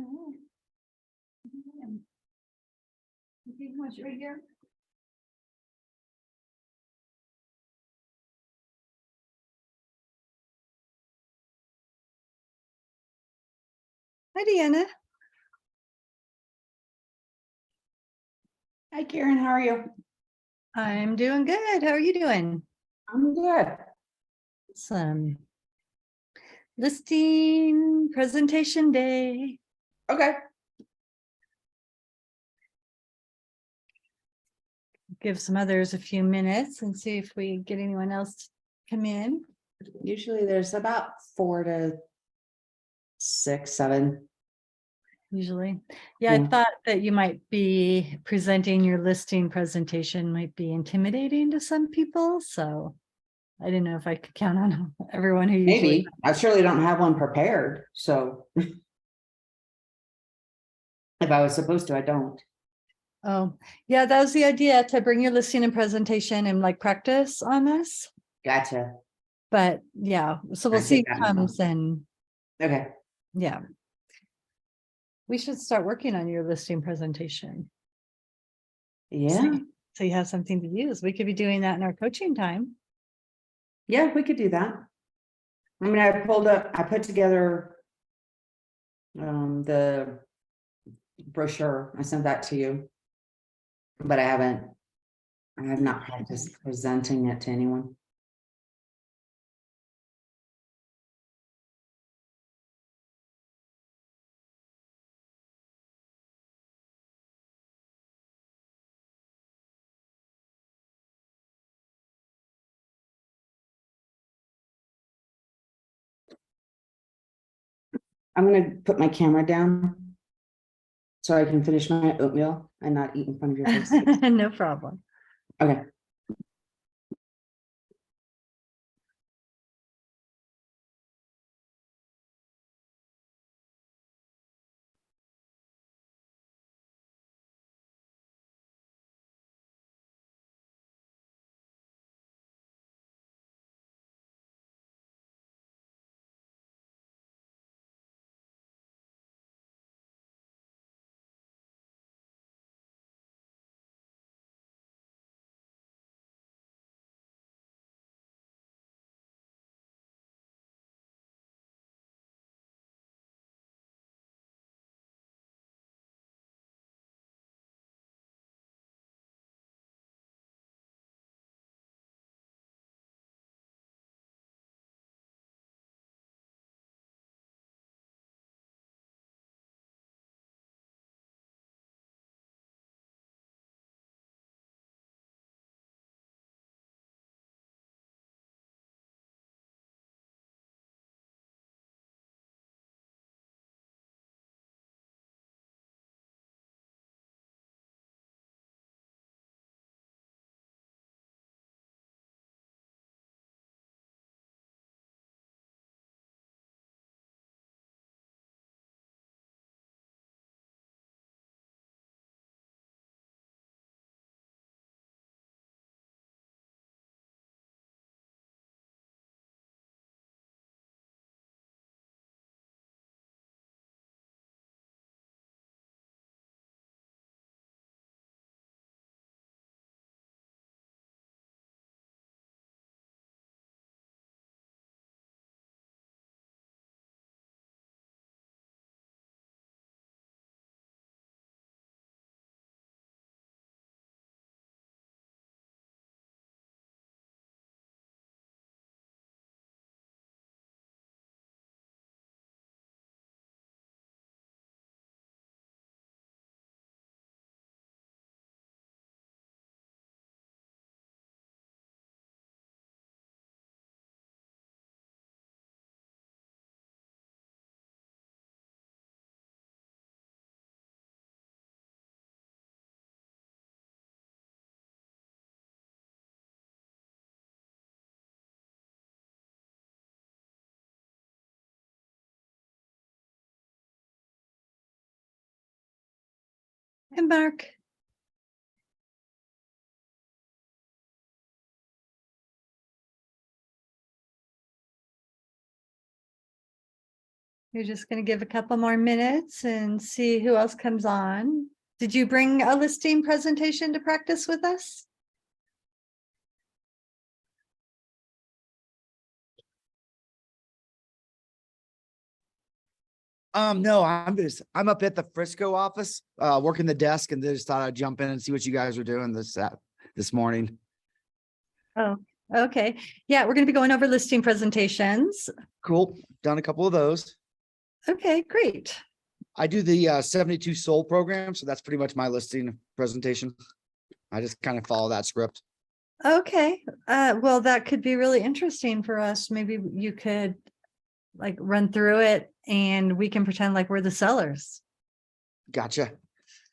Okay, much right here. Hi, Deanna. Hi, Karen. How are you? I'm doing good. How are you doing? I'm good. Awesome. Listing presentation day. Okay. Give some others a few minutes and see if we get anyone else to come in. Usually there's about 4 to 6, 7. Usually. Yeah, I Yeah. thought that you might be presenting your listing presentation might be intimidating to some people, so I didn't know if I could count on everyone who usually. Maybe. I surely don't have one prepared. So if I was supposed to, I don't. Oh, yeah, that was the idea, to bring your listing and presentation and like practice on this. Gotcha. But yeah, so we'll I see take who that note. comes and Okay. yeah. We should start working on your listing presentation. Yeah. So you have something to use. We could be doing that in our coaching time. Yeah, we could do that. I mean, I put together the brochure. I sent that to you. But I have not practiced presenting it to anyone. I'm gonna put my camera down so I can finish my oatmeal and not eat in front of your face. No problem. Okay. And Mark. You're just gonna give a couple more minutes and see who else comes on. Did you bring a listing presentation to practice with us? No, I'm up at the Frisco office, working the desk, and just thought I'd jump in and see what you guys are doing this morning. Oh, okay. Yeah, we're gonna be going over listing presentations. Cool. Done a couple of those. Okay, great. I do the 72 sold program, so that's pretty much my listing presentation. I just kind of follow that script. Okay, well, that could be really interesting for us. Maybe you could like run through it and we can pretend like we're the sellers. Gotcha.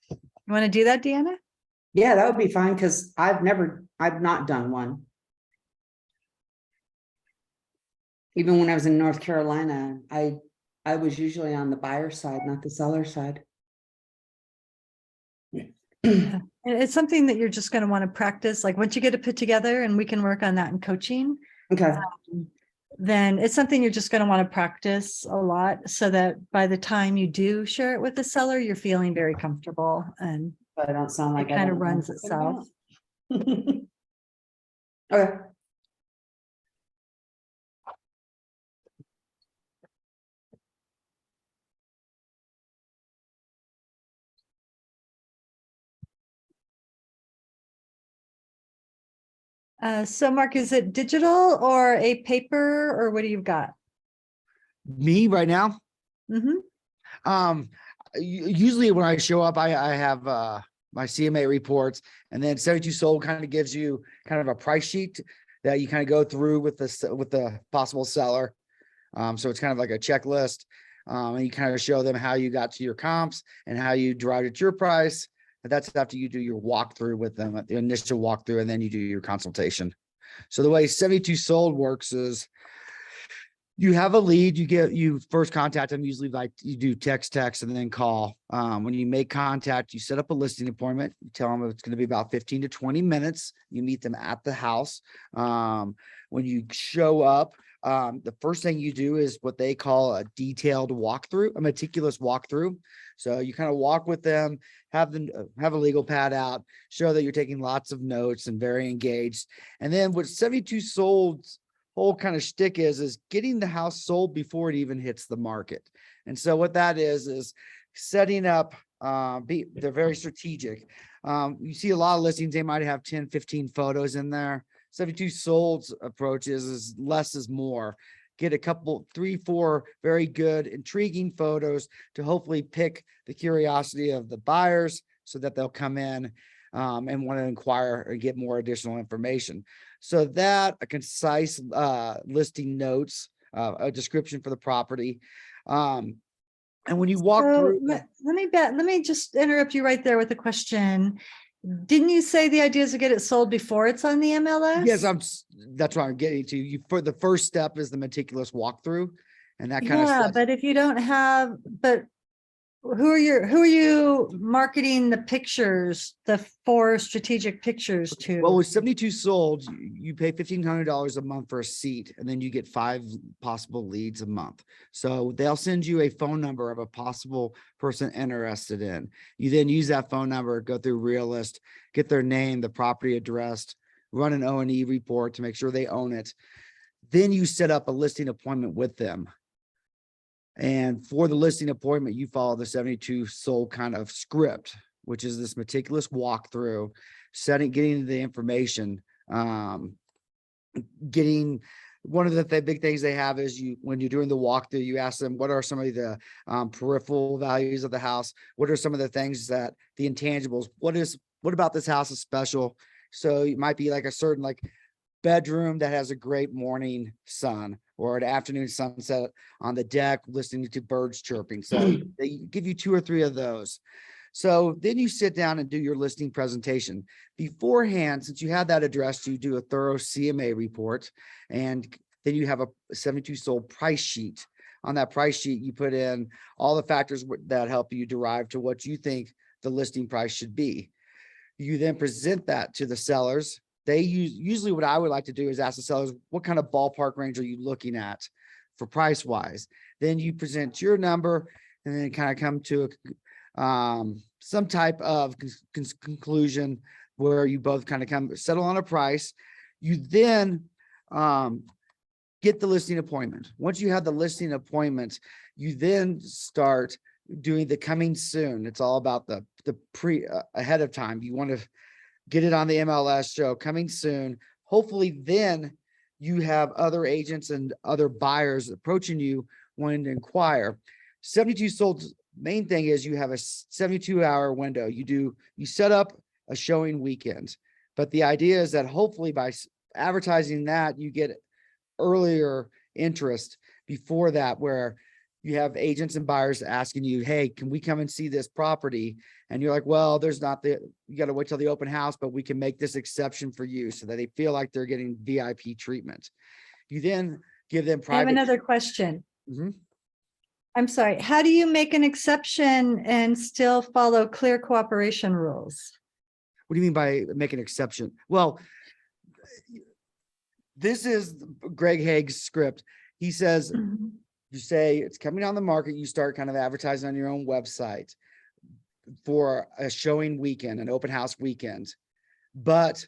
You want to do that, Deanna? Yeah, that would be fine, because I've not done one. Even when I was in North Carolina, I was usually on the buyer side, not the seller side. And it's something that you're just going to want to practice. Like once you get it put together and we can work on that in coaching, Okay, then it's something you're just going to want to practice a lot so that by the time you do share it with the seller, you're feeling very comfortable and but I don't sound like it I kind of don't know runs what I'm itself. talking about. Okay. So Mark, is it digital or a paper or what do you got? Me right now. Mhm. Usually when I show up, I have my CMA reports, and then 72 sold kind of gives you kind of a price sheet that you kind of go through with the possible seller. So it's kind of like a checklist. And you kind of show them how you got to your comps and how you derived at your price. And that's after you do your walkthrough with them, at the initial walkthrough, and then you do your consultation. So the way 72 sold works is you have a lead, you first contact them, usually like you do text, and then call. When you make contact, you set up a listing appointment. You tell them it's going to be about 15 to 20 minutes. You meet them at the house. When you show up, the first thing you do is what they call a detailed walkthrough, a meticulous walkthrough. So you kind of walk with them, have a legal pad out, show that you're taking lots of notes and very engaged. And then what 72 sold whole kind of shtick is getting the house sold before it even hits the market. And so what that is setting up, they're very strategic. You see a lot of listings, they might have 10, 15 photos in there. 72 sold approaches is less is more. Get a couple, 3, 4 very good, intriguing photos to hopefully pick the curiosity of the buyers so that they'll come in and want to inquire or get more additional information. So that a concise listing notes, a description for the property. And when you walk So through, let me just interrupt you right there with a question. Didn't you say the idea is to get it sold before it's on the MLS? yes, that's what I'm getting to. You for the first step is the meticulous walkthrough, and that kind of Yeah, stuff. but if you don't have, but who are you marketing the pictures, the 4 strategic pictures to? Well, with 72 sold, you pay $1,500 a month for a seat, and then you get 5 possible leads a month. So they'll send you a phone number of a possible person interested in. You then use that phone number, go through Realist, get their name, the property address, run an O&E report to make sure they own it. Then you set up a listing appointment with them. And for the listing appointment, you follow the 72 sold kind of script, which is this meticulous walkthrough, getting the information, getting one of the big things they have is when you're doing the walkthrough, you ask them, what are some of the peripheral values of the house? What are some of the things that the intangibles, what about this house is special? So it might be like a certain bedroom that has a great morning sun or an afternoon sunset on the deck, listening to birds chirping. So they give you 2 or 3 of those. So then you sit down and do your listing presentation. Beforehand, since you have that address, you do a thorough CMA report, and then you have a 72 sold price sheet. On that price sheet, you put in all the factors that help you derive to what you think the listing price should be. You then present that to the sellers. Usually what I would like to do is ask the sellers, what kind of ballpark range are you looking at for price wise. Then you present your number and then kind of come to some type of conclusion where you both kind of come settle on a price. You then get the listing appointment. Once you have the listing appointment, you then start doing the coming soon. It's all about the ahead of time. You want to get it on the MLS show coming soon. Hopefully then you have other agents and other buyers approaching you wanting to inquire. 72 sold main thing is you have a 72-hour window. You set up a showing weekend, but the idea is that hopefully by advertising that you get earlier interest before that, where you have agents and buyers asking you, hey, can we come and see this property? And you're like, well, you got to wait till the open house, but we can make this exception for you so that they feel like they're getting VIP treatment. You then give them I have private. another question. Mhm. I'm sorry. How do you make an exception and still follow clear cooperation rules? What do you mean by make an exception? Well, this is Greg Haig's script. He says, Mhm. you say it's coming on the market, you start kind of advertising on your own website for a showing weekend, an open house weekend. But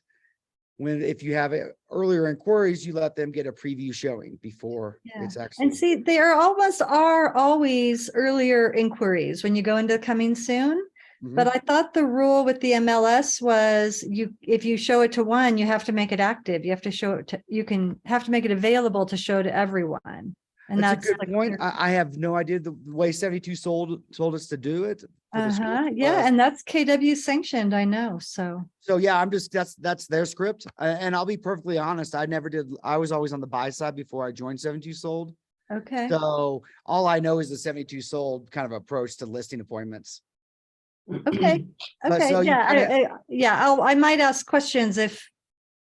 if you have earlier inquiries, you let them get a preview showing before Yeah. it's actually. And see, they are always earlier inquiries when you go into coming soon. Mhm. But I thought the rule with the MLS was if you show it to one, you have to make it active. You have to show it to, have to make it available to show to everyone. And That's a good the point. clear- I have no idea the way 72 told us to do it. For the script Yeah, was- and that's KW sanctioned, I know, so. So yeah, that's their script. And I'll be perfectly honest. I was always on the buy side before I joined 72 sold. Okay, So all I know is the 72 sold kind of approach to listing appointments. okay, But so okay, you yeah, I might ask questions if,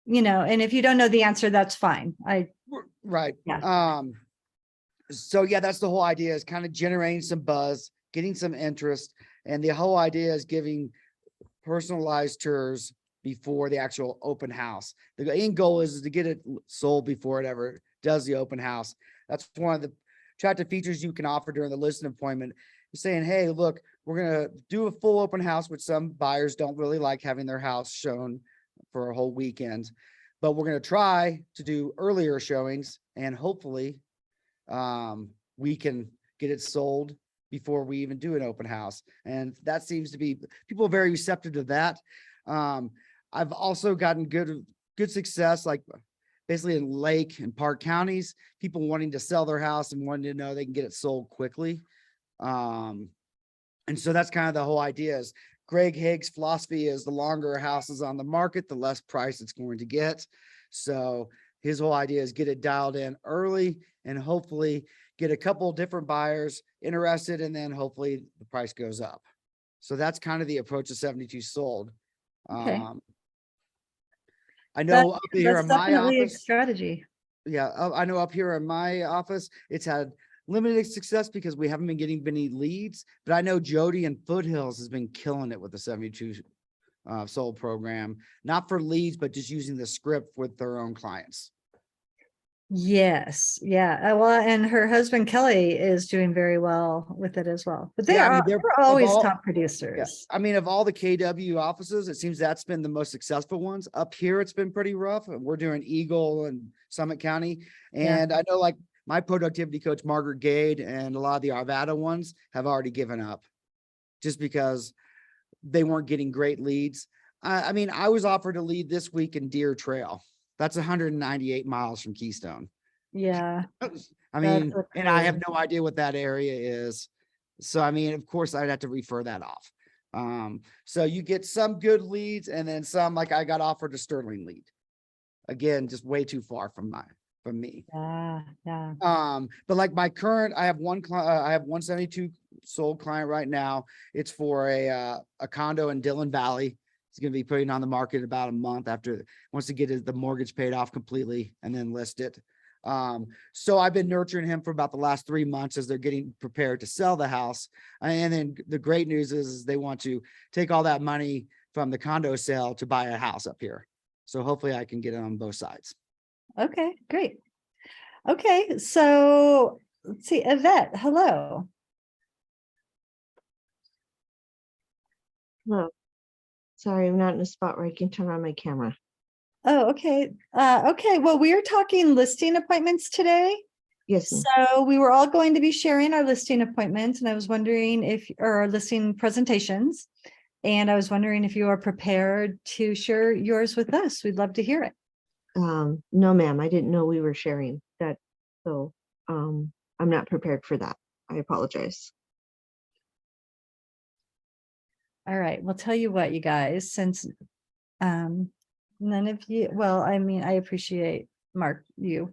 and if you don't know the answer, that's fine. Right. Yeah. So yeah, that's the whole idea, is kind of generating some buzz, getting some interest. And the whole idea is giving personalized tours before the actual open house. The end goal is to get it sold before it ever does the open house. That's one of the attractive features you can offer during the listing appointment. You're saying, hey, look, we're going to do a full open house, which some buyers don't really like having their house shown for a whole weekend, but we're going to try to do earlier showings, and hopefully we can get it sold before we even do an open house. And that seems to be, people are very receptive to that. I've also gotten good success, like basically in Lake and Park counties, people wanting to sell their house and wanting to know they can get it sold quickly. And so that's kind of the whole idea. Is Greg Haig's philosophy is the longer a house is on the market, the less price it's going to get. So his whole idea is get it dialed in early and hopefully get a couple different buyers interested, and then hopefully the price goes up. So that's kind of the approach to 72 sold. Okay. I know up here That's in my definitely a office, strategy. yeah, I know up here in my office, it's had limited success because we haven't been getting many leads, but I know Jody and Foothills has been killing it with the 72 sold program, not for leads, but just using the script with their own clients. Yes, yeah. Well, and her husband Kelly is doing very well with it as well. But Yeah, I mean, they're of always all- top Yeah, producers. I mean, of all the KW offices, it seems that's been the most successful ones. Up here, it's been pretty rough. We're doing Eagle and Summit County. Yeah. And I know like my productivity coach, Margaret Gade, and a lot of the Arvada ones have already given up just because they weren't getting great leads. I mean, I was offered a lead this week in Deer Trail. That's 198 miles from Keystone. Yeah, I mean, That's and I have crazy. no idea what that area is. So, I mean, of course I'd have to refer that off. So you get some good leads and then some, like I got offered a Sterling lead. Again, just way too far from me. yeah. But like my current, I have one client, I have 172 sold client right now. It's for a condo in Dillon Valley. He's going to be putting on the market about a month after, wants to get the mortgage paid off completely and then list it. So I've been nurturing him for about the last 3 months as they're getting prepared to sell the house. And then the great news is they want to take all that money from the condo sale to buy a house up here. So hopefully I can get it on both sides. Okay, great. Okay, so let's see, Yvette, hello. Hello. Sorry, I'm not in a spot where I can turn on my camera. Oh, okay. Okay, well, we are talking listing appointments today. Yes, ma'am. So we were all going to be sharing our listing appointments and I was wondering if, or our listing presentations. And I was wondering if you are prepared to share yours with us. We'd love to hear it. No, ma'am, I didn't know we were sharing that. So, I'm not prepared for that. I apologize. All right, well, tell you what, you guys, since none of you, well, I mean, I appreciate Mark, you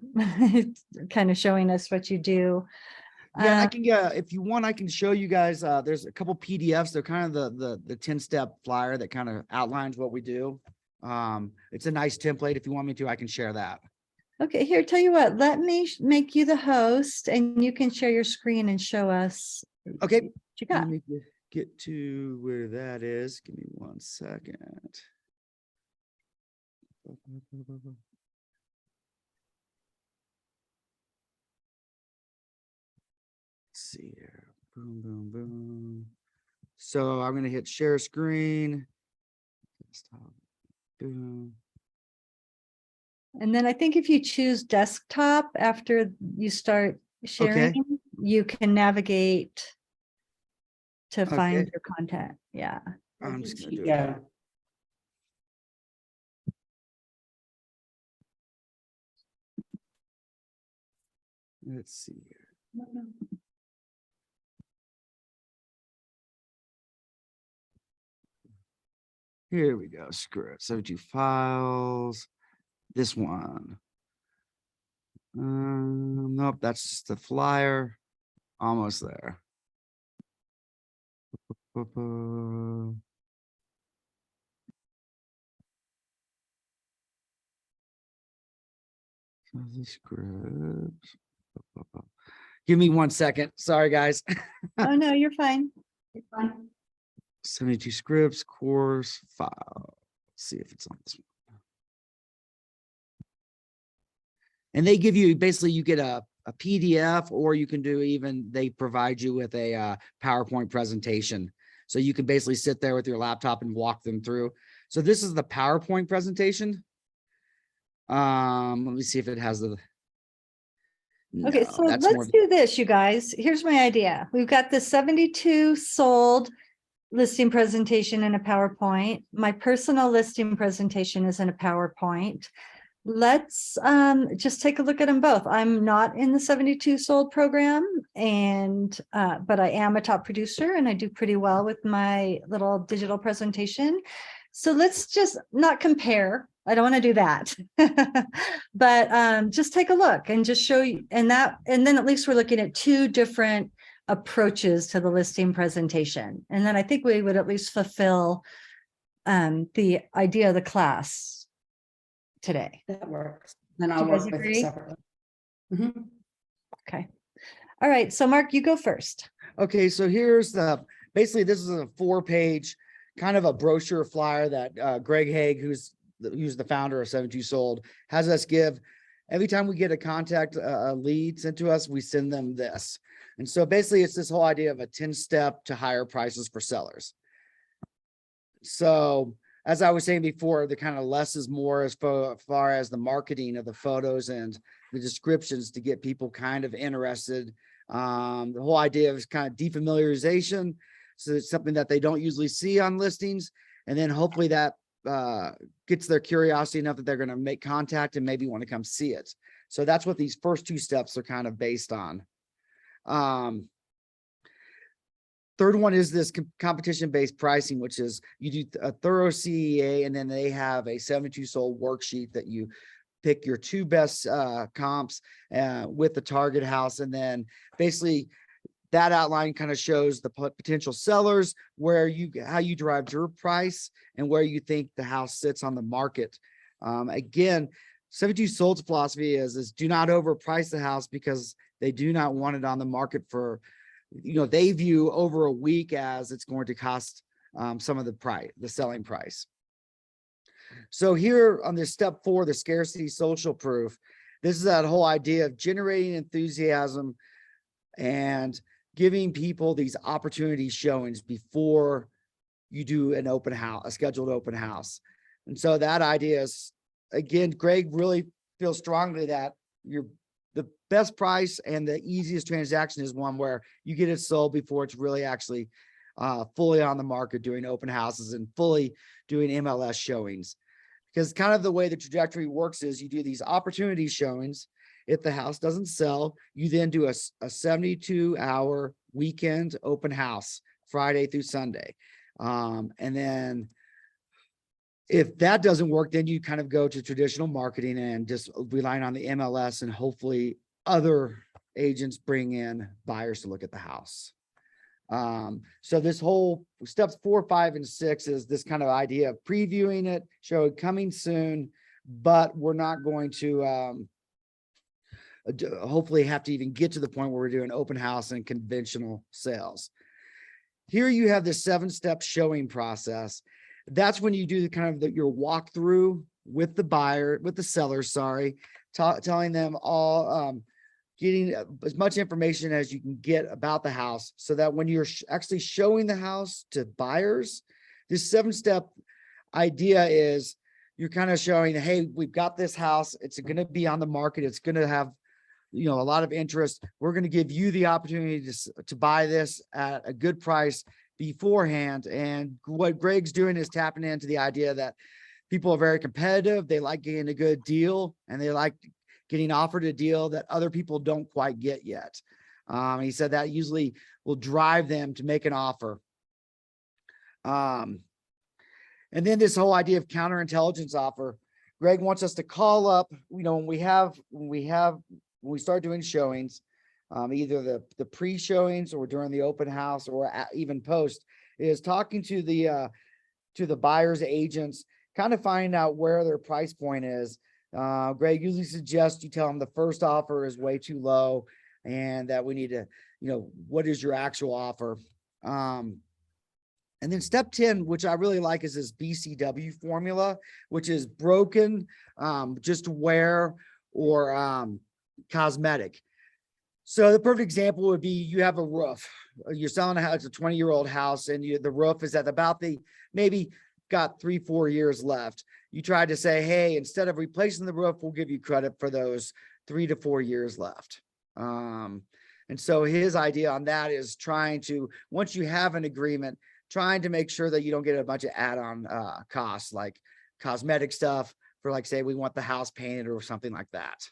kind of showing us what you do. Yeah, and I Uh, can, if you want, I can show you guys, there's a couple PDFs. They're kind of the 10-step flyer that kind of outlines what we do. It's a nice template. If you want me to, I can share that. Okay, here, tell you what, let me make you the host and you can share your screen and show us. Okay. What you got. Let me get to where that is. Give me 1 second. Let's see here. Boom, boom, boom. So I'm going to hit share screen. Desktop. Boom. And then I think if you choose desktop after you start sharing, you can navigate to find Okay. your content. Yeah. I'm just going to do it. Yeah. Let's see here. Here we go. Screw it. 72 files. This one. Nope, that's just the flyer. Almost there. The scripts. Give me 1 second. Sorry, guys. Oh, no, you're fine. 72 scripts, course file. Let's see if it's on this one. And they give you, basically you get a PDF, or you can do even, they provide you with a PowerPoint presentation. So you can basically sit there with your laptop and walk them through. So this is the PowerPoint presentation. Let me see if it has the. Okay, No, so that's more. let's do this, you guys. Here's my idea. We've got the 72 sold listing presentation in a PowerPoint. My personal listing presentation is in a PowerPoint. Let's just take a look at them both. I'm not in the 72 sold program, and but I am a top producer and I do pretty well with my little digital presentation. So let's just not compare. I don't want to do that. But just take a look and just show you, and then at least we're looking at two different approaches to the listing presentation. And then I think we would at least fulfill the idea of the class today. That works. Then Do I'll you guys work with it agree? separately. Mhm. Okay. All right. So Mark, you go first. Okay, so here's the, basically this is a 4-page kind of a brochure flyer that Greg Haig, who's the founder of 72 Sold, has us give. Every time we get a contact, a lead sent to us, we send them this. And so basically it's this whole idea of a 10-step to higher prices for sellers. So as I was saying before, the kind of less is more as far as the marketing of the photos and the descriptions to get people kind of interested. The whole idea is kind of defamiliarization. So it's something that they don't usually see on listings. And then hopefully that gets their curiosity enough that they're going to make contact and maybe want to come see it. So that's what these first 2 steps are kind of based on. Third one is this competition-based pricing, which is you do a thorough CEA, and then they have a 72 Sold worksheet that you pick your 2 best comps with the target house. And then basically that outline kind of shows the potential sellers, how you derived your price and where you think the house sits on the market. Again, 72 Sold's philosophy is do not overprice the house, because they do not want it on the market for, they view over a week as it's going to cost some of the selling price. So here on this step 4, the scarcity social proof, this is that whole idea of generating enthusiasm and giving people these opportunity showings before you do an open house, a scheduled open house. And so that idea is, again, Greg really feels strongly that the best price and the easiest transaction is one where you get it sold before it's really actually fully on the market, doing open houses and fully doing MLS showings. Because kind of the way the trajectory works is you do these opportunity showings. If the house doesn't sell, you then do a 72-hour weekend open house, Friday through Sunday. And then if that doesn't work, then you kind of go to traditional marketing and just relying on the MLS, and hopefully other agents bring in buyers to look at the house. So this whole steps 4, 5, and 6 is this kind of idea of previewing it, show it coming soon, but we're not going to hopefully have to even get to the point where we're doing open house and conventional sales. Here you have this 7-step showing process. That's when you do the kind of your walkthrough with the seller, telling them all, getting as much information as you can get about the house, so that when you're actually showing the house to buyers, this 7-step idea is you're kind of showing, hey, we've got this house. It's going to be on the market. It's going to have, a lot of interest. We're going to give you the opportunity to buy this at a good price beforehand. And what Greg's doing is tapping into the idea that people are very competitive. They like getting a good deal, and they like getting offered a deal that other people don't quite get yet. He said that usually will drive them to make an offer. And then this whole idea of counterintelligence offer, Greg wants us to call up, when we start doing showings, either the pre-showings or during the open house or even post, is talking to the buyer's agents, kind of finding out where their price point is. Greg usually suggests you tell them the first offer is way too low, and that we need to, what is your actual offer? And then step 10, which I really like, is this BCW formula, which is broken, just wear, or cosmetic. So the perfect example would be, you have a roof. You're selling a house, it's a 20-year-old house, and the roof is at about maybe got 3-4 years left. You tried to say, hey, instead of replacing the roof, we'll give you credit for those 3 to 4 years left. And so his idea on that is trying to, once you have an agreement, trying to make sure that you don't get a bunch of add-on costs, like cosmetic stuff for, like, say, we want the house painted or something like that.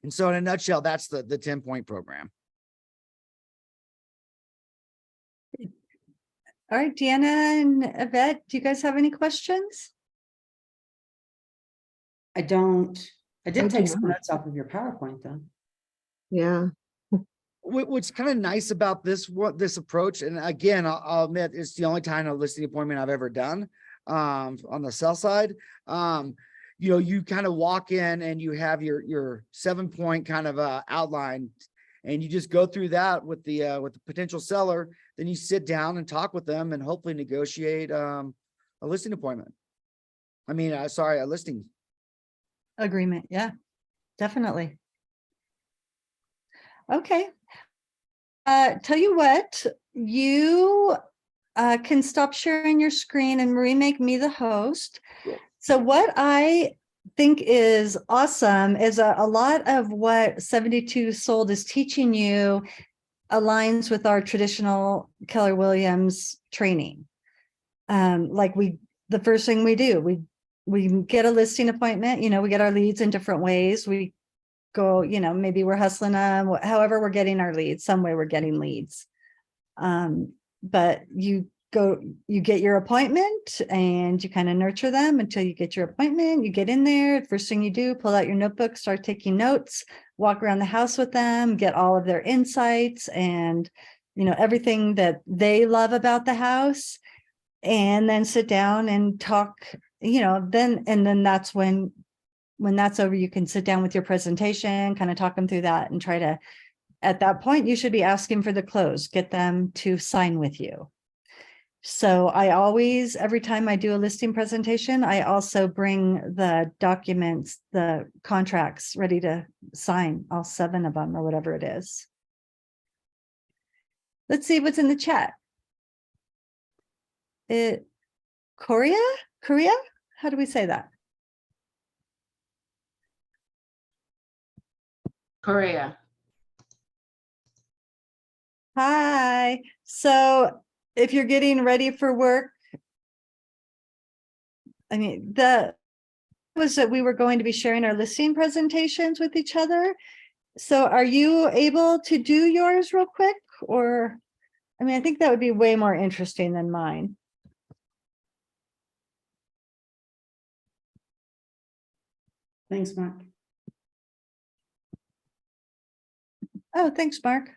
And so in a nutshell, that's the 10-point program. All right, Deanna and Yvette, do you guys have any questions? I don't. I did I take do some not. notes off of your PowerPoint, though. Yeah. What's kind of nice about this approach, and again, I'll admit, it's the only time a listing appointment I've ever done on the sell side. You kind of walk in and you have your 7-point kind of outline, and you just go through that with the potential seller. Then you sit down and talk with them and hopefully negotiate a listing appointment. A listing Agreement, yeah, definitely. Okay. Tell you what, you can stop sharing your screen, and Marie, make me the host. Yeah. So what I think is awesome is a lot of what 72 Sold is teaching you aligns with our traditional Keller Williams training. The first thing we do, we get a listing appointment, we get our leads in different ways. We go, maybe we're hustling them, however we're getting our leads, some way we're getting leads. But you get your appointment, and you kind of nurture them until you get your appointment. You get in there, first thing you do, pull out your notebook, start taking notes, walk around the house with them, get all of their insights and, everything that they love about the house, and then sit down and talk, then that's when that's over, you can sit down with your presentation, kind of talk them through that, and try to, at that point, you should be asking for the close, get them to sign with you. So I always, every time I do a listing presentation, I also bring the documents, the contracts ready to sign, all 7 of them or whatever it is. Let's see what's in the chat. Korea? Korea? How do we say that? Korea. Hi. So if you're getting ready for work, I mean, the was that we were going to be sharing our listing presentations with each other. So are you able to do yours real quick? Or, I mean, I think that would be way more interesting than mine. Thanks, Mark. Oh, thanks, Mark.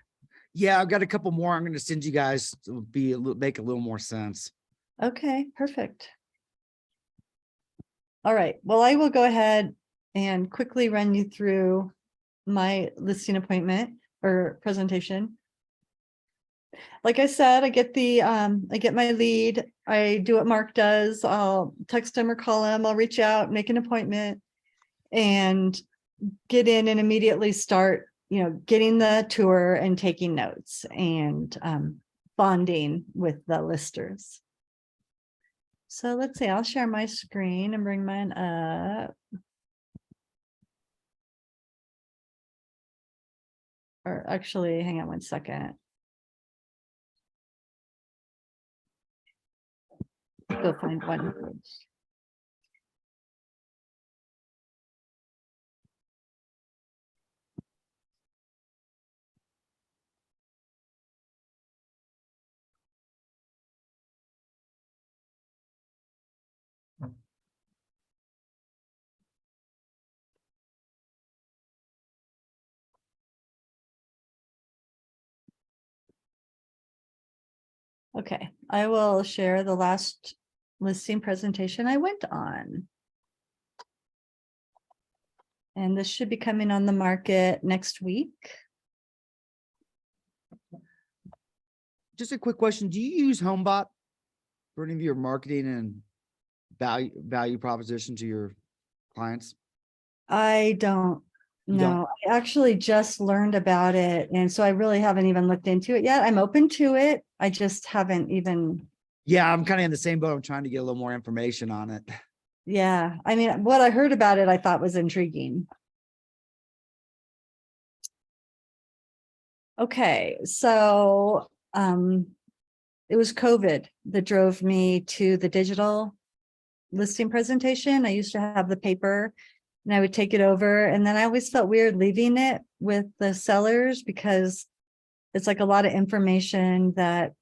Yeah, I've got a couple more I'm going to send you guys to make a little more sense. Okay, perfect. All right, well, I will go ahead and quickly run you through my listing appointment or presentation. Like I said, I get my lead. I do what Mark does. I'll text him or call him. I'll reach out, make an appointment and get in and immediately start, getting the tour and taking notes and bonding with the listers. So let's see, I'll share my screen and bring mine up. Or actually, hang on one second. Go find one first. Okay, I will share the last listing presentation I went on. And this should be coming on the market next week. Just a quick question. Do you use HomeBot for any of your marketing and value proposition to your clients? I don't You don't? know. I actually just learned about it. And so I really haven't even looked into it yet. I'm open to it. I just haven't even. Yeah, I'm kind of in the same boat. I'm trying to get a little more information on it. Yeah. I mean, what I heard about it, I thought was intriguing. Okay. So, it was COVID that drove me to the digital listing presentation. I used to have the paper and I would take it over. And then I always felt weird leaving it with the sellers because it's like a lot of information that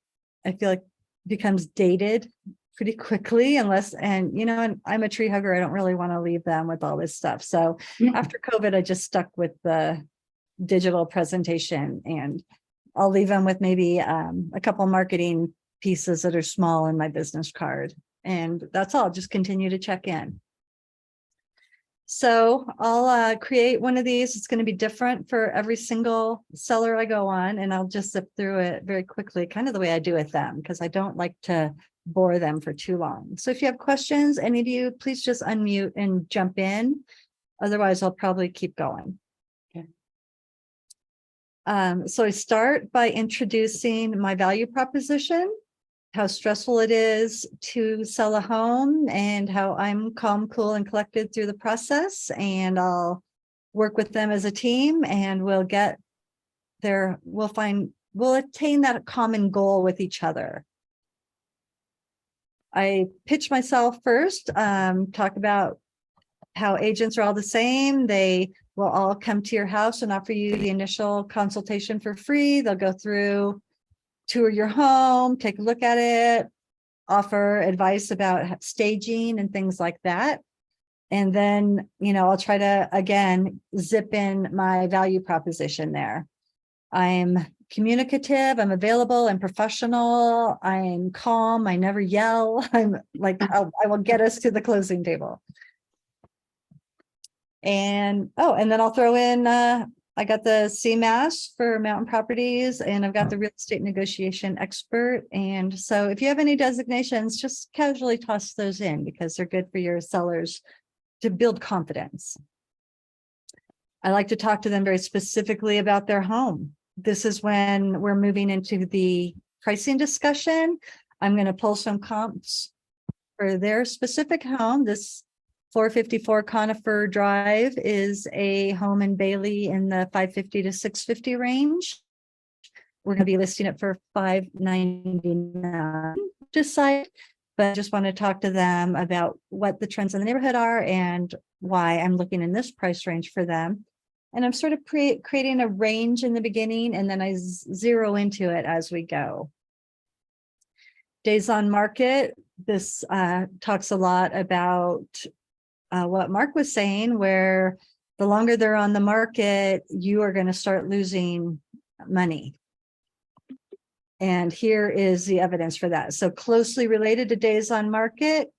I feel like becomes dated pretty quickly unless, and I'm a tree hugger. I don't really want to leave them with all this stuff. So after COVID, I just stuck with the digital presentation and I'll leave them with maybe a couple marketing pieces that are small in my business card. And that's all, just continue to check in. So I'll create one of these. It's going to be different for every single seller I go on, and I'll just zip through it very quickly, kind of the way I do with them, because I don't like to bore them for too long. So if you have questions, any of you, please just unmute and jump in. Otherwise, I'll probably keep going. Okay. So I start by introducing my value proposition, how stressful it is to sell a home and how I'm calm, cool, and collected through the process. And I'll work with them as a team and we'll attain that common goal with each other. I pitch myself first, talk about how agents are all the same. They will all come to your house and offer you the initial consultation for free. They'll go through, tour your home, take a look at it, offer advice about staging and things like that. And then, I'll try to, again, zip in my value proposition there. I'm communicative, I'm available, I'm professional, I'm calm, I never yell. I'm like, I will get us to the closing table. And, and then I'll throw in, I got the CMAS for Mountain Properties, and I've got the real estate negotiation expert. And so if you have any designations, just casually toss those in because they're good for your sellers to build confidence. I like to talk to them very specifically about their home. this is when we're moving into the pricing discussion. I'm going to pull some comps for their specific home. This 454 Conifer Drive is a home in Bailey in the 550 to 650 range. We're going to be listing it for $599. Decide, but I just want to talk to them about what the trends in the neighborhood are and why I'm looking in this price range for them. And I'm sort of creating a range in the beginning, and then I zero into it as we go. Days on market. This talks a lot about what Mark was saying, where the longer they're on the market, you are going to start losing money. And here is the evidence for that. So closely related to days on market,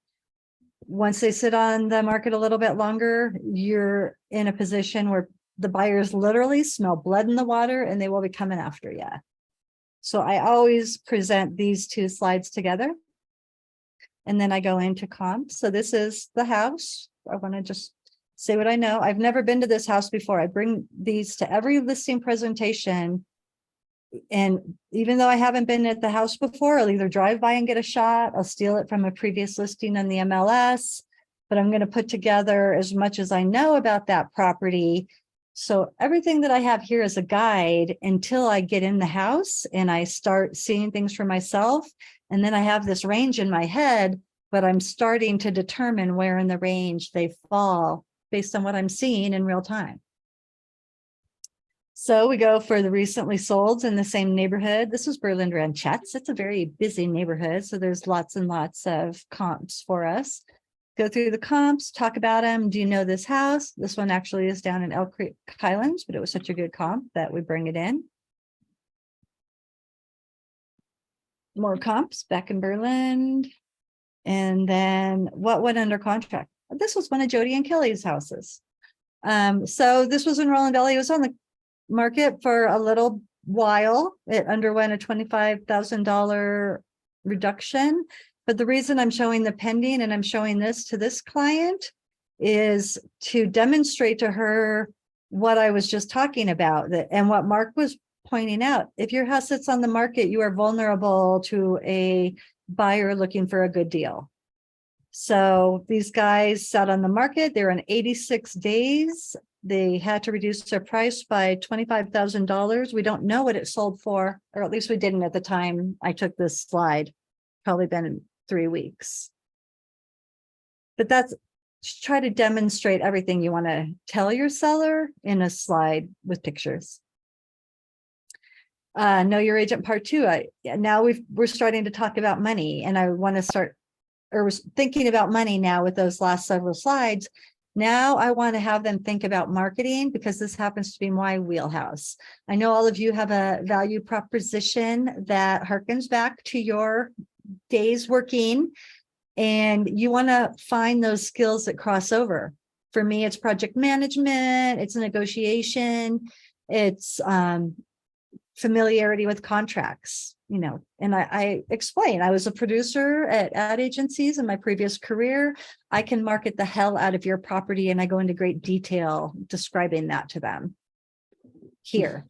once they sit on the market a little bit longer, you're in a position where the buyers literally smell blood in the water and they will be coming after you. So I always present these two slides together. And then I go into comps. So this is the house. I want to just say what I know. I've never been to this house before. I bring these to every listing presentation. And even though I haven't been at the house before, I'll either drive by and get a shot, I'll steal it from a previous listing on the MLS, but I'm going to put together as much as I know about that property. So everything that I have here is a guide until I get in the house and I start seeing things for myself. And then I have this range in my head, but I'm starting to determine where in the range they fall based on what I'm seeing in real time. So we go for the recently solds in the same neighborhood. This is Berlin Ranchettes. It's a very busy neighborhood, so there's lots and lots of comps for us. Go through the comps, talk about them. Do you know this house? This one actually is down in Elk Creek Highlands, but it was such a good comp that we bring it in. More comps back in Berlin. And then what went under contract? This was one of Jody and Kelly's houses. So this was in Roland Valley. It was on the market for a little while. It underwent a $25,000 reduction. But the reason I'm showing the pending and I'm showing this to this client is to demonstrate to her what I was just talking about, that and what Mark was pointing out. If your house sits on the market, you are vulnerable to a buyer looking for a good deal. So these guys sat on the market. They're in 86 days. They had to reduce their price by $25,000. We don't know what it sold for, or at least we didn't at the time I took this slide. Probably been in 3 weeks. But that's try to demonstrate everything you want to tell your seller in a slide with pictures. Know your agent part 2. Now we're starting to talk about money, and I want to start, or was thinking about money now with those last several slides. Now I want to have them think about marketing, because this happens to be my wheelhouse. I know all of you have a value proposition that harkens back to your days working, and you want to find those skills that cross over. For me, it's project management, it's negotiation, it's familiarity with contracts, and I explain, I was a producer at ad agencies in my previous career. I can market the hell out of your property, and I go into great detail describing that to them. Here,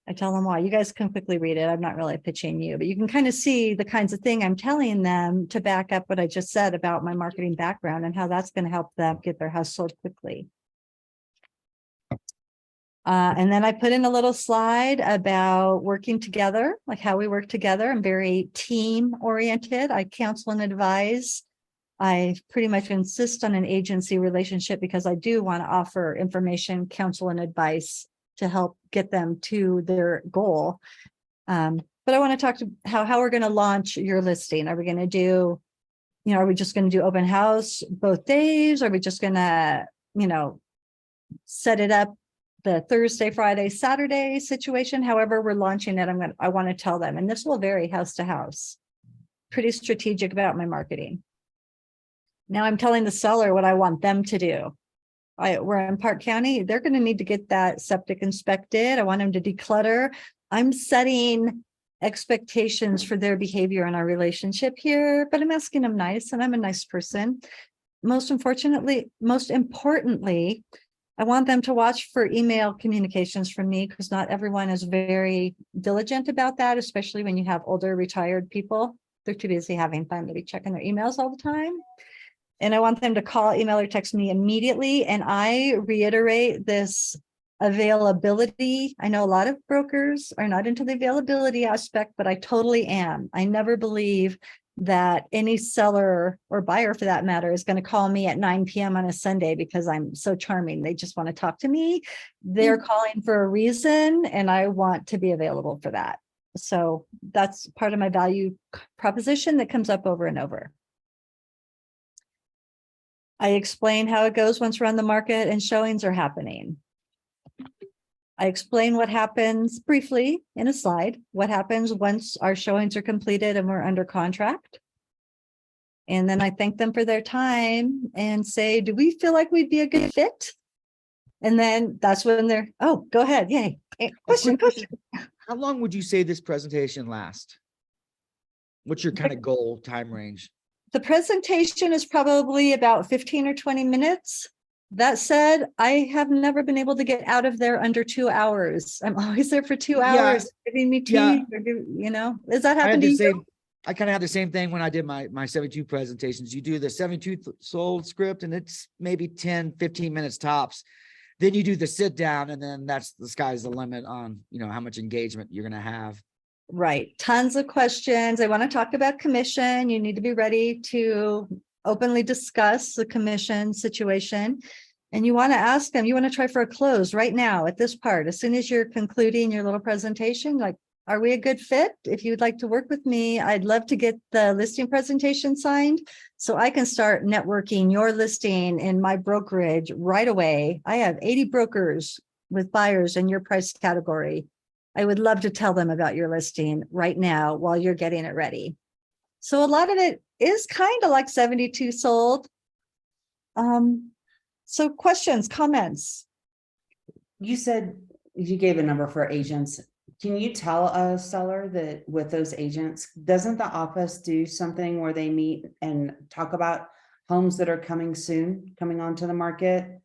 I tell them why. You guys can quickly read it. I'm not really pitching you, but you can kind of see the kinds of thing I'm telling them to back up what I just said about my marketing background and how that's going to help them get their house sold quickly. And then I put in a little slide about working together, like how we work together. I'm very team oriented. I counsel and advise. I pretty much insist on an agency relationship because I do want to offer information, counsel, and advice to help get them to their goal. But I want to talk to how we're going to launch your listing. Are we going to do, are we just going to do open house both days? Are we just going to, set it up the Thursday, Friday, Saturday situation? However we're launching it, I want to tell them, and this will vary house to house. Pretty strategic about my marketing. Now I'm telling the seller what I want them to do. We're in Park County. They're going to need to get that septic inspected. I want them to declutter. I'm setting expectations for their behavior in our relationship here, but I'm asking them nice, and I'm a nice person. Most importantly, I want them to watch for email communications from me because not everyone is very diligent about that, especially when you have older retired people. They're too busy having fun to be checking their emails all the time. And I want them to call, email, or text me immediately. And I reiterate this availability. I know a lot of brokers are not into the availability aspect, but I totally am. I never believe that any seller or buyer for that matter is going to call me at 9 p.m. on a Sunday because I'm so charming. They just want to talk to me. They're calling for a reason, and I want to be available for that. So that's part of my value proposition that comes up over and over. I explain how it goes once we're on the market and showings are happening. I explain what happens briefly in a slide, what happens once our showings are completed and we're under contract. And then I thank them for their time and say, do we feel like we'd be a good fit? And then that's when they're, oh, go ahead. Yay. Question. How long would you say this presentation last? What's your kind of goal time range? The presentation is probably about 15 or 20 minutes. That said, I have never been able to get out of there under 2 hours. I'm always there for 2 Yeah, hours, giving me tea, yeah. or does that I happen had to the you? same, I kind of had the same thing when I did my 72 presentations. You do the 72 sold script and it's maybe 10, 15 minutes tops. Then you do the sit down and then that's the sky's the limit on, how much engagement you're going to have. Right. Tons of questions. I want to talk about commission. You need to be ready to openly discuss the commission situation. And you want to ask them, you want to try for a close right now at this part. As soon as you're concluding your little presentation, like, are we a good fit? If you'd like to work with me, I'd love to get the listing presentation signed so I can start networking your listing in my brokerage right away. I have 80 brokers with buyers in your price category. I would love to tell them about your listing right now while you're getting it ready. So a lot of it is kind of like 72 sold. So questions, comments? You said you gave a number for agents. Can you tell a seller that with those agents, doesn't the office do something where they meet and talk about homes that are coming soon, coming onto the market?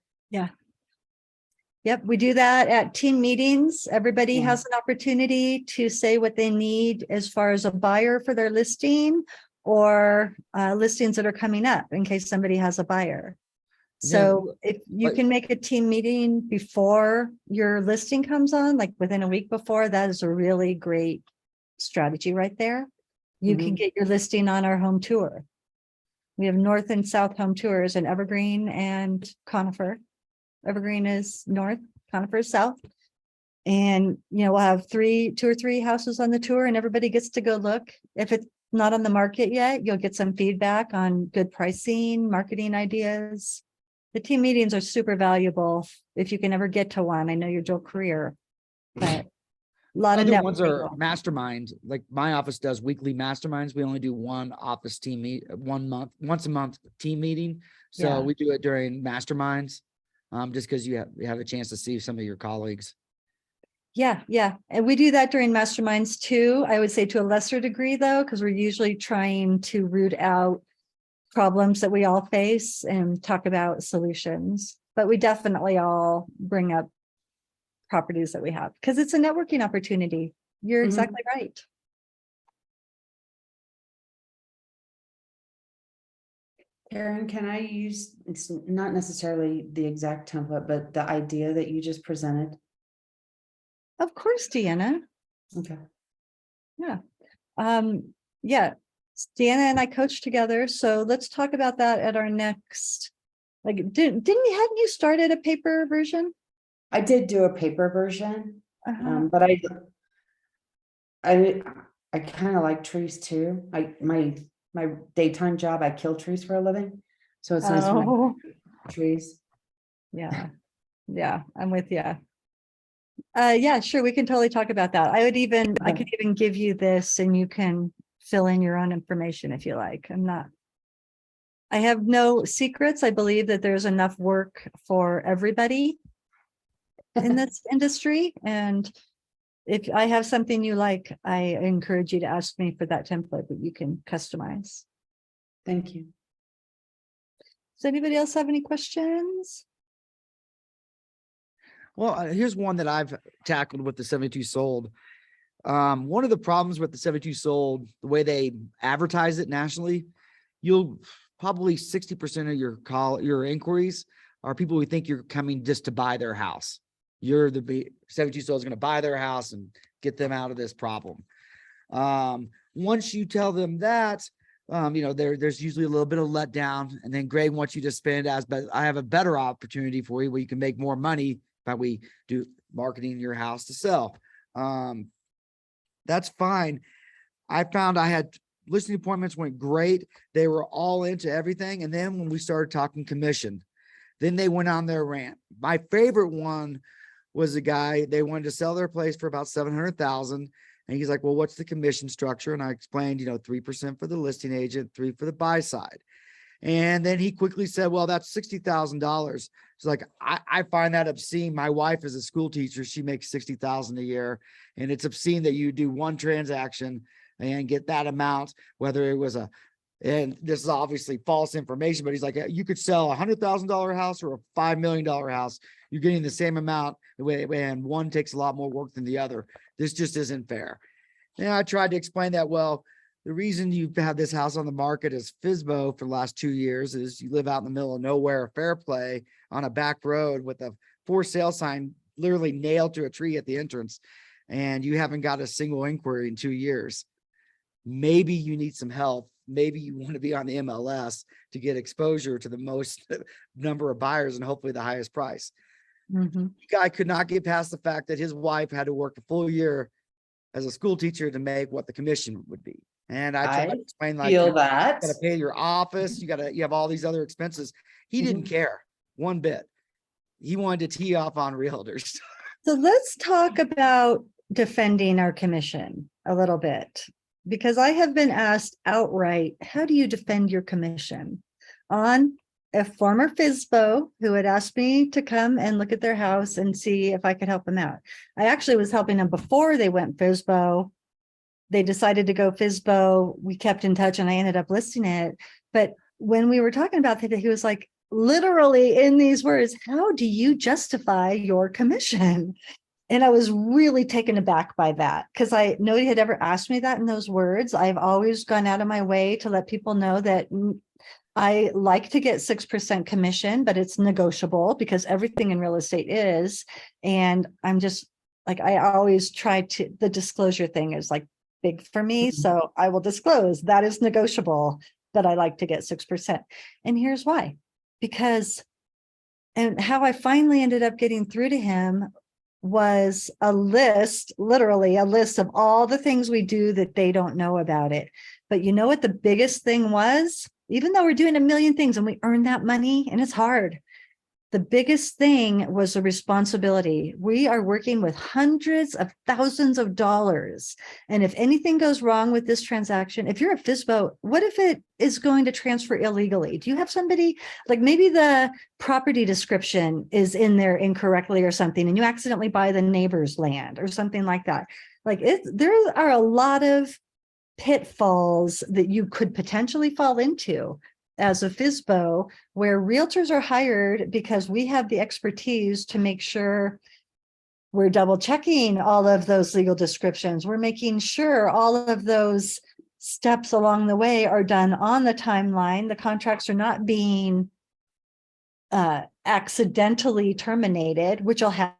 Yep, we do that at team meetings. Everybody Yeah. has an opportunity to say what they need as far as a buyer for their listing or listings that are coming up in case somebody has a buyer. So if you but- can make a team meeting before your listing comes on, like within a week before, that is a really great strategy right there. You can get your listing on our home tour. We have north and south home tours in Evergreen and Conifer. Evergreen is north, Conifer is south. And, we'll have 2 or 3 houses on the tour and everybody gets to go look. If it's not on the market yet, you'll get some feedback on good pricing, marketing ideas. The team meetings are super valuable if you can ever get to one. I know your dual career, but a lot of Other ones are networking. mastermind. Like my office does weekly masterminds. We only do one office team meet, once a month team meeting. So Yeah. we do it during masterminds. Just because you have a chance to see some of your colleagues. Yeah. And we do that during masterminds too. I would say to a lesser degree though, because we're usually trying to root out problems that we all face and talk about solutions. But we definitely all bring up properties that we have because it's a networking opportunity. You're exactly right. Karen, can I use, it's not necessarily the exact template, but the idea that you just presented? Of course, Deanna. Okay. Yeah, Deanna and I coach together. So let's talk about that at our next, hadn't you started a paper version? I did do a paper version, Uh-huh. but I kind of like trees too. My daytime job, I kill trees for a living. So it's nice when I Oh, trees. yeah, I'm with you. Yeah, sure. We can totally talk about that. I could even give you this and you can fill in your own information if you like. I have no secrets. I believe that there's enough work for everybody in this industry. And if I have something you like, I encourage you to ask me for that template that you can customize. Thank you. Does anybody else have any questions? Well, here's one that I've tackled with the 72 sold. One of the problems with the 72 sold, the way they advertise it nationally, you'll probably 60% of your inquiries are people who think you're coming just to buy their house. You're the 72 sold is going to buy their house and get them out of this problem. Once you tell them that, there's usually a little bit of letdown, and then Greg wants you to spend but I have a better opportunity for you where you can make more money by we do marketing your house to sell. That's fine. I found I had listing appointments went great. They were all into everything. And then when we started talking commission, then they went on their rant. My favorite one was a guy, they wanted to sell their place for about 700,000. And he's like, well, what's the commission structure? And I explained, 3% for the listing agent, 3% for the buy side. And then he quickly said, well, that's $60,000. It's like, I find that obscene. My wife is a school teacher. She makes $60,000 a year. And it's obscene that you do one transaction and get that amount, whether it was and this is obviously false information, but he's like, you could sell $100,000 house or a $5 million house. You're getting the same amount, and one takes a lot more work than the other. This just isn't fair. And I tried to explain that, well, the reason you have this house on the market as FSBO for the last 2 years is you live out in the middle of nowhere, Fairplay, on a back road with a for sale sign literally nailed to a tree at the entrance, and you haven't got a single inquiry in 2 years. Maybe you need some help. Maybe you want to be on the MLS to get exposure to the most number of buyers and hopefully the highest price. Mhm. Guy could not get past the fact that his wife had to work a full year as a school teacher to make what the commission would be. And I tried I to explain, like, Feel you that. gotta pay your office, you have all these other expenses. He didn't care one bit. He wanted to tee off on realtors. So let's talk about defending our commission a little bit, because I have been asked outright, how do you defend your commission? On a former FSBO who had asked me to come and look at their house and see if I could help them out. I actually was helping them before they went FSBO. They decided to go FSBO. We kept in touch and I ended up listing it. But when we were talking about that, he was like, literally in these words, how do you justify your commission? And I was really taken aback by that because nobody had ever asked me that in those words. I've always gone out of my way to let people know that I like to get 6% commission, but it's negotiable because everything in real estate is. And I'm just like, I always try to, the disclosure thing is like big for me. So I will disclose that is negotiable, but I like to get 6%. And here's why. Because, and how I finally ended up getting through to him was a list, literally a list of all the things we do that they don't know about it. But you know what the biggest thing was? Even though we're doing a million things and we earn that money and it's hard, the biggest thing was the responsibility. We are working with hundreds of thousands of dollars. And if anything goes wrong with this transaction, if you're a FSBO, what if it is going to transfer illegally? Do you have somebody, like maybe the property description is in there incorrectly or something, and you accidentally buy the neighbor's land or something like that? Like there are a lot of pitfalls that you could potentially fall into as a FSBO, where realtors are hired because we have the expertise to make sure we're double checking all of those legal descriptions. We're making sure all of those steps along the way are done on the timeline. The contracts are not being accidentally terminated, which will have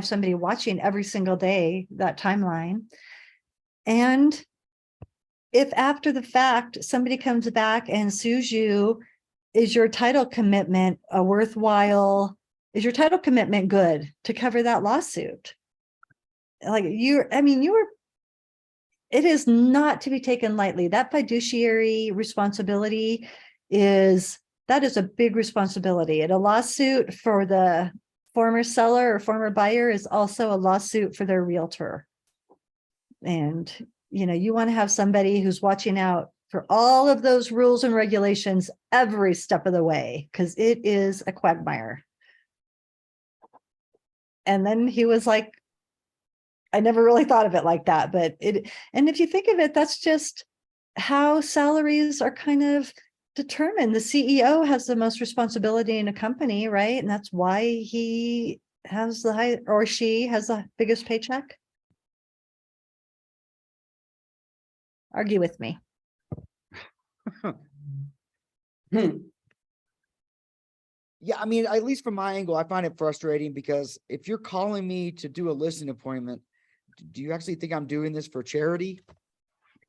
somebody watching every single day, that timeline. And if after the fact, somebody comes back and sues you, is your title commitment is your title commitment good to cover that lawsuit? Like it is not to be taken lightly. That fiduciary responsibility that is a big responsibility. And a lawsuit for the former seller or former buyer is also a lawsuit for their realtor. And you want to have somebody who's watching out for all of those rules and regulations every step of the way, because it is a quagmire. And then he was like, I never really thought of it like that, and if you think of it, that's just how salaries are kind of determined. The CEO has the most responsibility in a company, right? And that's why he has the high, or she has the biggest paycheck? Argue with me. Hmm. Yeah, I mean, at least from my angle, I find it frustrating because if you're calling me to do a listing appointment, do you actually think I'm doing this for charity?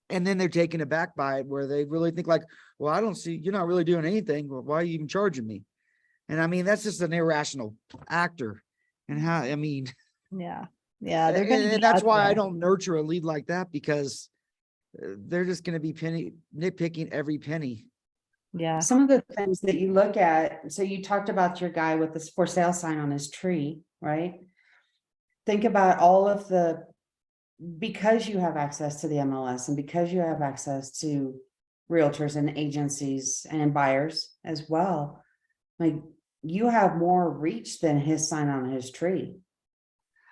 And then they're taken aback by it where they really think like, well, I don't see, you're not really doing anything. Well, why are you even charging me? And I mean, that's just an irrational actor. And how, I mean, Yeah, yeah, they're gonna and be that's out why I there. don't nurture a lead like that because they're just gonna be nitpicking every penny. Yeah, Some of the things that you look at, so you talked about your guy with this for sale sign on his tree, right? Think about all of the, because you have access to the MLS and because you have access to realtors and agencies and buyers as well. Like, you have more reach than his sign on his tree.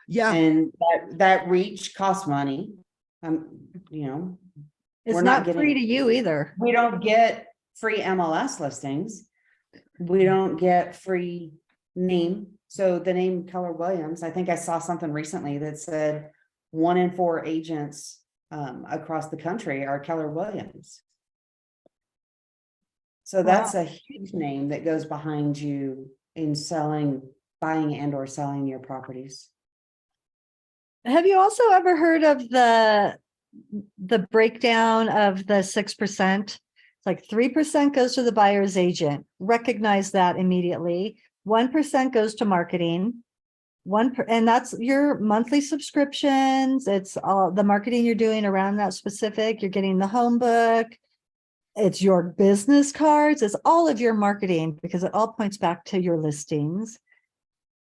Yeah, And that reach costs money. You know, it's we're not not free to getting, you either. we don't get free MLS listings. We don't get free name. So the name Keller Williams, I think I saw something recently that said 1 in 4 agents across the country are Keller Williams. So that's a huge name that goes behind you in selling, buying and or selling your properties. Have you also ever heard of the breakdown of the 6%? It's like 3% goes to the buyer's agent. Recognize that immediately. 1% goes to marketing. And that's your monthly subscriptions. It's all the marketing you're doing around that specific. You're getting the home book. It's your business cards. It's all of your marketing because it all points back to your listings.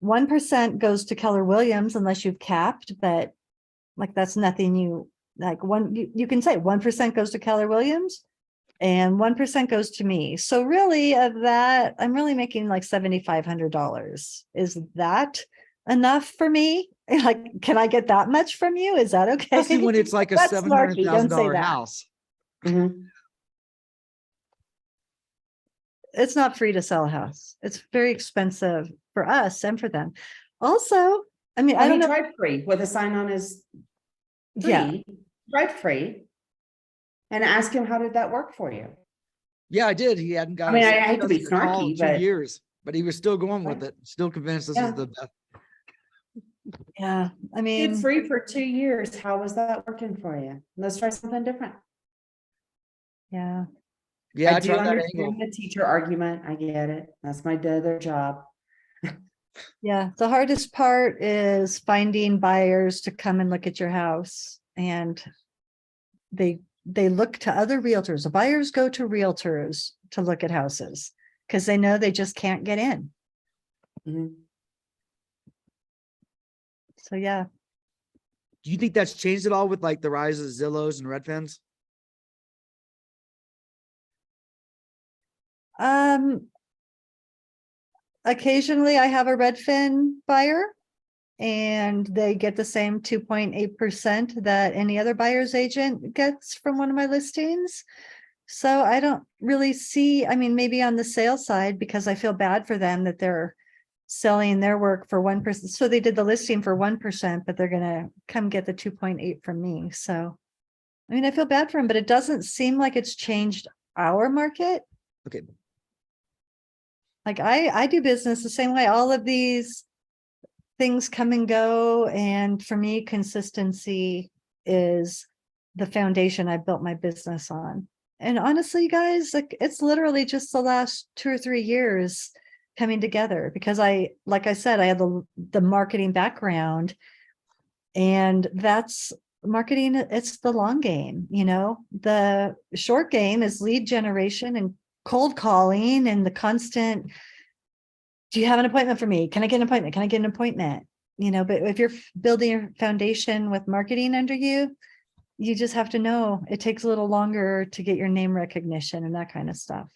1% goes to Keller Williams unless you've capped, but like that's nothing you like you can say 1% goes to Keller Williams and 1% goes to me. So really of that, I'm really making like $7,500. Is that enough for me? Like, can I get that much from you? Is that okay? especially when it's like a That's snarky. Don't say $700,000 that. house. Mhm. It's not free to sell a house. It's very expensive for us and for them. Also, I mean, I Well, don't he know. tried free with a sign on his Yeah, tree, tried free. And ask him, how did that work for you? Yeah, I did. He hadn't I got mean, a I hate to be customer call in snarky, 2 but years, but he was still going with Right. it, still convinced this Yeah. is the best. yeah. I did mean, free for 2 years. How was that working for you? Let's try something different. yeah. Yeah, I I do tried that angle. understand the teacher argument. I get it. That's my other job. Yeah, the hardest part is finding buyers to come and look at your house and they look to other realtors. The buyers go to realtors to look at houses because they know they just can't get in. Mhm. So yeah, Do you think that's changed at all with like the rise of Zillows and Redfins? occasionally I have a Redfin buyer and they get the same 2.8% that any other buyer's agent gets from one of my listings. So I don't really see, I mean, maybe on the sales side, because I feel bad for them that they're selling their work for 1%. So they did the listing for 1%, but they're gonna come get the 2.8 from me. So, I mean, I feel bad for them, but it doesn't seem like it's changed our market. Okay, Like I do business the same way. All of these things come and go. And for me, consistency is the foundation I built my business on. And honestly, guys, like it's literally just the last 2 or 3 years coming together because like I said, I had the marketing background and that's marketing. It's the long game, the short game is lead generation and cold calling and the constant, do you have an appointment for me? Can I get an appointment? Can I get an appointment? But if you're building your foundation with marketing under you, you just have to know it takes a little longer to get your name recognition and that kind of stuff.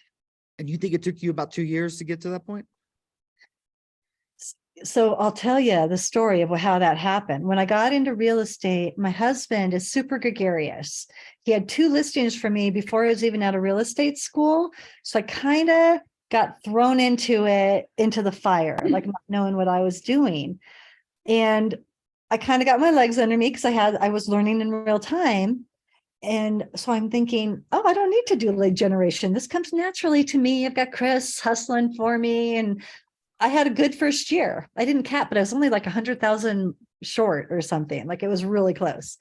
and you think it took you about 2 years to get to that point? So I'll tell you the story of how that happened. When I got into real estate, my husband is super gregarious. He had 2 listings for me before I was even out of real estate school. So I kind of got thrown into the fire, like not knowing what I was doing. And I kind of got my legs under me because I was learning in real time. And so I'm thinking, oh, I don't need to do lead generation. This comes naturally to me. I've got Chris hustling for me. And I had a good first year. I didn't cap, but I was only like 100,000 short or something. Like it was really close.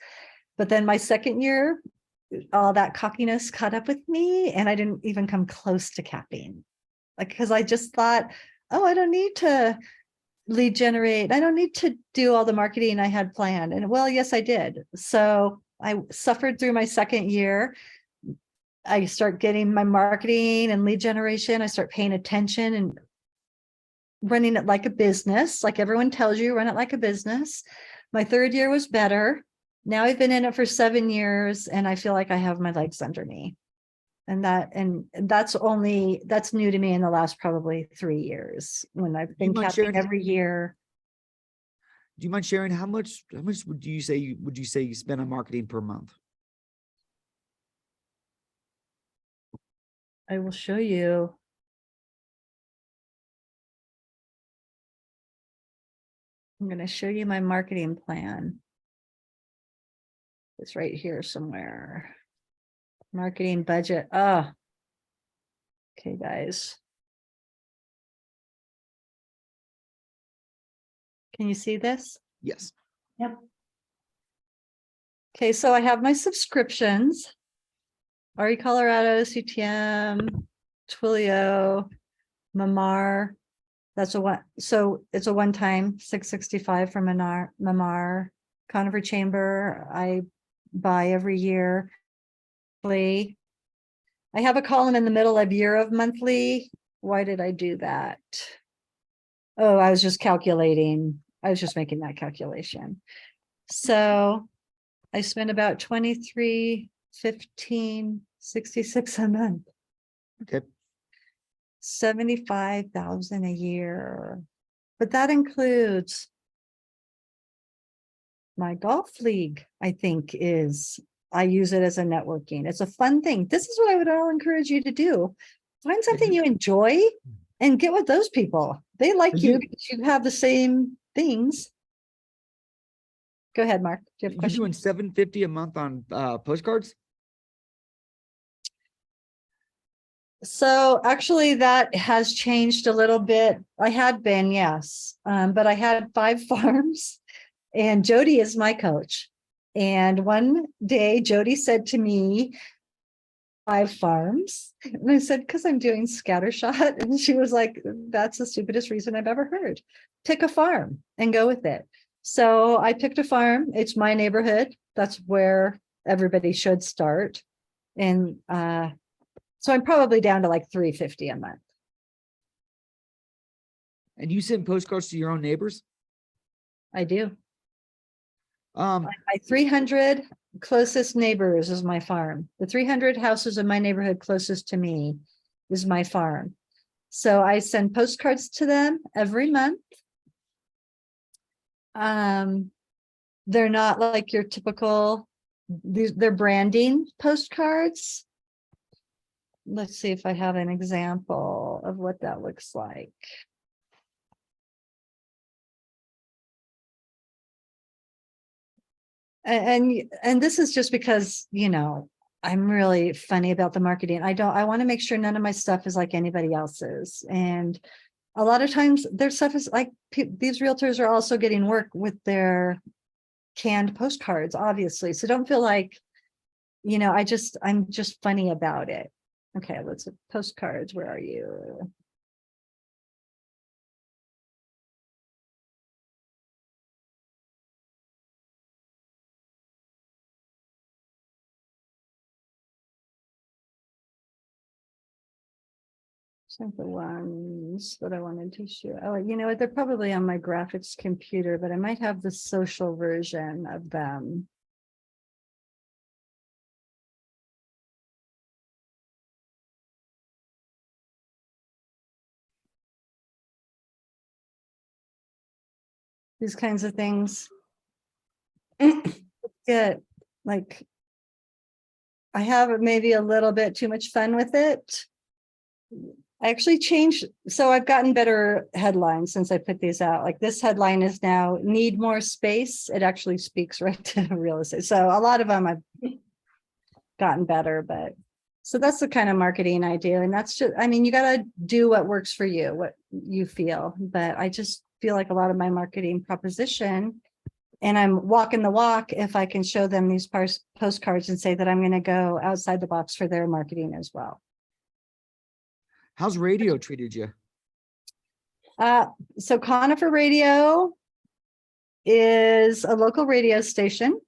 But then my second year, all that cockiness caught up with me and I didn't even come close to capping. Like, because I just thought, oh, I don't need to lead generate. I don't need to do all the marketing I had planned. And well, yes, I did. So I suffered through my second year. I start getting my marketing and lead generation. I start paying attention and running it like a business, like everyone tells you, run it like a business. My third year was better. Now I've been in it for 7 years and I feel like I have my legs under me. And that's new to me in the last probably 3 years when I've been mind capping sharing- every year. Do you mind sharing how much would you say you spend on marketing per month? I will show you. I'm going to show you my marketing plan. It's right here somewhere. Marketing budget. Oh. Okay, guys. Can you see this? Yes. Okay, so I have my subscriptions. RE Colorado, CTM, Twilio, Mamar. That's a one. So it's a one-time 665 from Mamar. Conifer Chamber, I buy every year. I have a column in the middle of year of monthly. Why did I do that? Oh, I was just calculating. I was just making that calculation. So I spend about 23, 15, 66 a month. Okay. 75,000 a year. But that includes my golf league, I think I use it as a networking. It's a fun thing. This is what I would all encourage you to do. Find something you enjoy and get with those people. They like you because you have the same things. Go ahead, Mark. Do you have a You're question? doing $750 a month on postcards? So actually that has changed a little bit. I had been, yes. But I had 5 farms and Jody is my coach. And one day Jody said to me, 5 farms. And I said, because I'm doing scattershot. And she was like, that's the stupidest reason I've ever heard. Pick a farm and go with it. So I picked a farm. It's my neighborhood. That's where everybody should start. And so I'm probably down to like $350 a month. And you send postcards to your own neighbors? I do. Um, My 300 closest neighbors is my farm. The 300 houses in my neighborhood closest to me is my farm. So I send postcards to them every month. They're not like your typical, they're branding postcards. Let's see if I have an example of what that looks like. And this is just because, I'm really funny about the marketing. I want to make sure none of my stuff is like anybody else's. And a lot of times their stuff is like, these realtors are also getting work with their canned postcards, obviously. So don't feel like, I'm just funny about it. Okay, let's postcards. Where are you? Some of the ones that I wanted to show. Oh, you know what? They're probably on my graphics computer, but I might have the social version of them. These kinds of things. Get like, I have maybe a little bit too much fun with it. I actually changed, so I've gotten better headlines since I put these out. Like this headline is now need more space. It actually speaks right to real estate. So a lot of them I've gotten better, but so that's the kind of marketing I do. And that's just, I mean, you got to do what works for you, what you feel. But I just feel like a lot of my marketing proposition, and I'm walking the walk if I can show them these postcards and say that I'm going to go outside the box for their marketing as well. How's radio treated you? So Conifer Radio is a local radio station,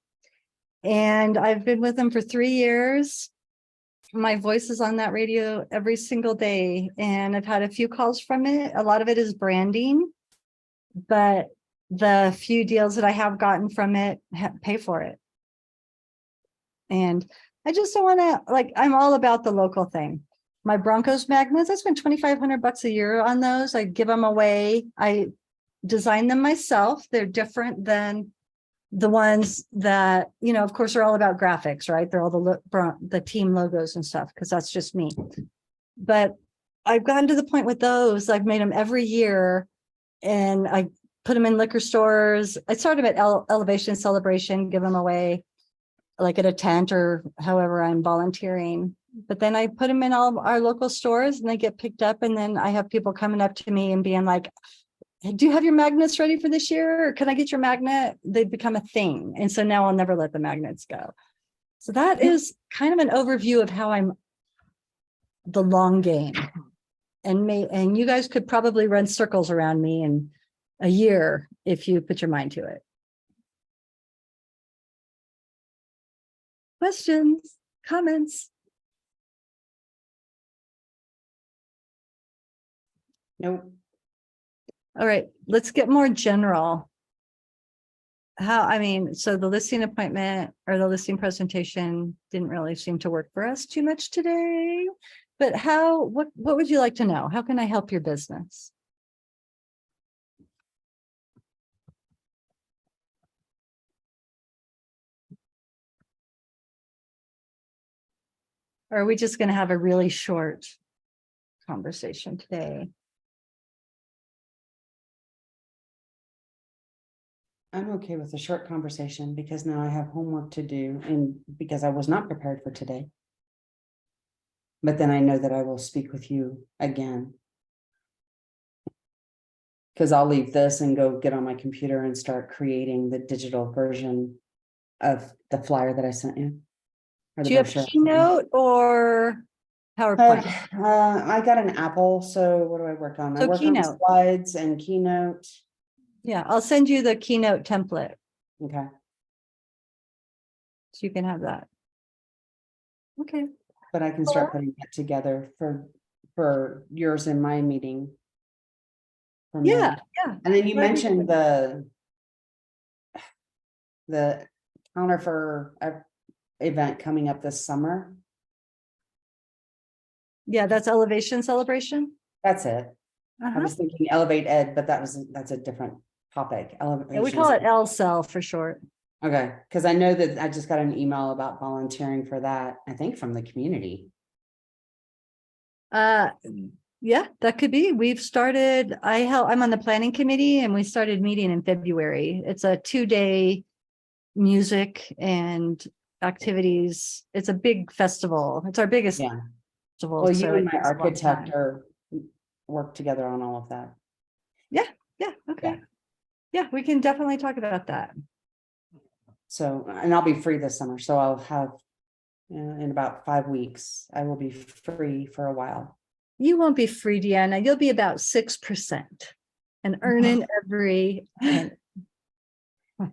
and I've been with them for 3 years. My voice is on that radio every single day, and I've had a few calls from it. A lot of it is branding, but the few deals that I have gotten from it pay for it. And I just don't want to, like, I'm all about the local thing. My Broncos magnets, I spend $2,500 a year on those. I give them away. I design them myself. They're different than the ones that, you know, of course, are all about graphics, right? They're all the team logos and stuff, because that's just me. But I've gotten to the point with those, I've made them every year, and I put them in liquor stores. I started at Elevation Celebration, give them away like at a tent or however I'm volunteering. But then I put them in all our local stores and they get picked up. And then I have people coming up to me and being like, do you have your magnets ready for this year? Or can I get your magnet? They become a thing. And so now I'll never let the magnets go. So that is kind of an overview of how I'm the long game. And you guys could probably run circles around me in a year if you put your mind to it. Questions, comments? Nope. All right, let's get more general. I mean, so the listing appointment or the listing presentation didn't really seem to work for us too much today. But what would you like to know? How can I help your business? Or are we just going to have a really short conversation today? I'm okay with a short conversation because now I have homework to do and because I was not prepared for today. But then I know that I will speak with you again. Because I'll leave this and go get on my computer and start creating the digital version of the flyer that I sent you. Or the Do you have brochure. Keynote or PowerPoint? I got an Apple, so what do I work on? I So work on Keynote. slides and Keynote. Yeah, I'll send you the Keynote template Okay, so you can have that. Okay. but I can start putting that together for yours and my meeting. for May. Yeah. And then you Right. mentioned the counter for event coming up this summer. Yeah, that's Elevation Celebration. That's it. I Uh-huh. was thinking Elevate Ed, but that's a different topic. Yeah, we call it LCEL for short. Okay, because I know that I just got an email about volunteering for that, I think from the community. Yeah, that could be. We've started, I'm on the planning committee and we started meeting in February. It's a 2-day music and activities. It's a big festival. It's our biggest Yeah. festival. Well, you so and it my takes a long architect time. are work together on all of that. Yeah, okay. Yeah, we can definitely talk about that. So, and I'll be free this summer, so I'll have, in about 5 weeks, I will be free for a while. You won't be free, Deanna. You'll be about 6% and earning every penny.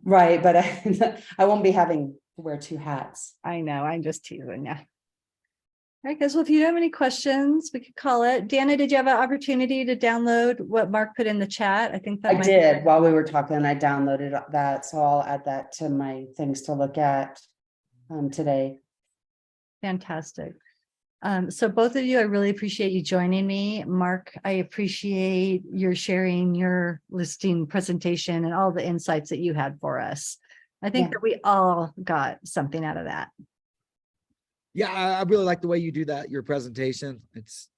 Right, but I won't be having to wear 2 hats. I know, I'm just teasing you. All right, guys, well, if you have any questions, we could call it. Deanna, did you have an opportunity to download what Mark put in the chat? I think that I did, while we were talking, I downloaded that, so I'll add that to my things to look at today. Fantastic. So both of you, I really appreciate you joining me. Mark, I appreciate your sharing your listing presentation and all the insights that you had for us. I think Yeah. that we all got something out of that. Yeah, I really like the way you do that, your presentation. It's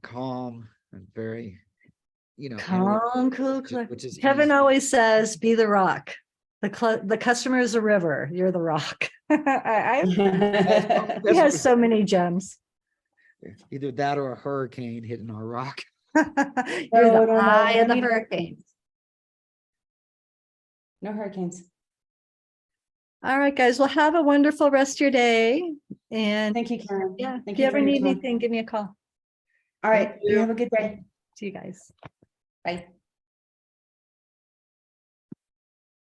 calm and very, analytical, Calm, cool, which is- collected. which is Kevin easy. always says, be the rock. The customer is a river. You're the rock. He has so many gems. Either that or a hurricane hitting our rock. You're No, the no, no, eye we of the need hurricane. No hurricanes. All right, guys. Well, have a wonderful rest of your day. And Thank you, Karen. yeah, Thank if you for ever your need time. anything, give me a call. All right, you. you have a good day. See you guys. Bye.